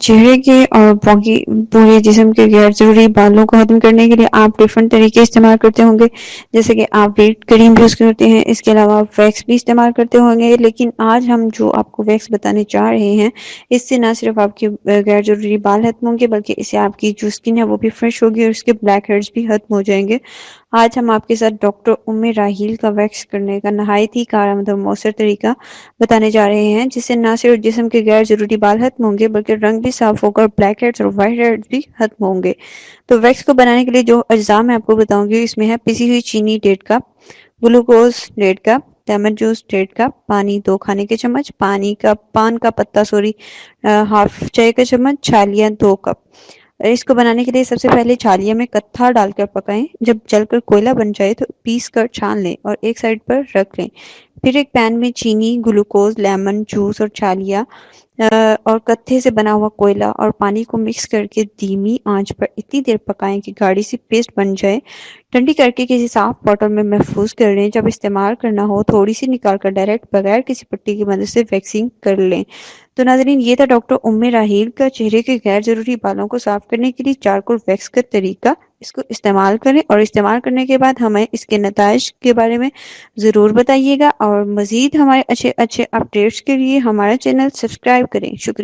چہرے کے اور باقی پورے جسم کے غیر ضروری بالوں کو ختم کرنے کے لیے آپ ڈفرنٹ طریقے استعمال کرتے ہوں گے، جیسے کہ آپ ویٹ کریم یوز کرتے ہیں، اس کے علاوہ آپ ویکس بھی استعمال کرتے ہوں گے. لیکن آج ہم جو آپ کو ویکس بتانے چاہ رہے ہیں، اس سے نہ صرف آپ کے غیر ضروری بال ختم ہوں گے، بلکہ اس سے آپ کی جو اسکن ہے وہ بھی فریش ہوگی اور اس کے بلیک ہیڈز بھی ختم ہو جائیں گے. آج ہم آپ کے ساتھ ڈاکٹر راحیل کا ویکس کرنے کا نہایت ہی کارآمد اور مؤثر طریقہ بتانے جا رہے ہیں، جس سے نہ صرف جسم کے غیر ضروری بال ختم ہوں گے، بلکہ رنگ بھی صاف ہوگا اور بلیک ہیڈز اور وائٹ ہیڈز بھی ختم ہوں گے. تو ویکس کو بنانے کے لیے جو اجزاء میں آپ کو بتاؤں گی، اس میں ہے پسی ہوئی چینی 1.5 cup, glucose 1.5 cup, lemon juice 1.5 cup, پانی 2 کھانے کے چمچ، پان کا پتا ہاف چائے کا چمچ، چھالیاں 2 کپ. اس کو بنانے کے لیے سب سے پہلے چھالیاں میں کتھا ڈال کر پکائیں. جب جل کر کوئلہ بن جائے تو پیس کر چھان لیں اور ایک سائڈ پر رکھ لیں. پھر ایک پین میں چینی، گلوکوز، لیمن جوس اور چھالیاں اور کتھے سے بنا ہوا کوئلہ اور پانی کو مکس کر کے دھیمی آنچ پر اتنی دیر پکائیں کہ گاڑھی سی پیسٹ بن جائے. ٹھنڈی کر کے کسی صاف بوتل میں محفوظ کر لیں. جب استعمال کرنا ہو تھوڑی سی نکال کر ڈائریکٹ بغیر کسی پٹی کی مدد سے ویکسنگ کر لیں. تو ناظرین، یہ تھا ڈاکٹر راحیل کا چہرے کے غیر ضروری بالوں کو صاف کرنے کے لیے چارکول ویکس کا طریقہ. اس کو استعمال کریں اور استعمال کرنے کے بعد ہمیں اس کے نتائج کے بارے میں ضرور بتائیے گا. اور مزید ہمارے اچھے اپڈیٹس کے لیے ہمارا چینل سبسکرائب کریں. شکریہ.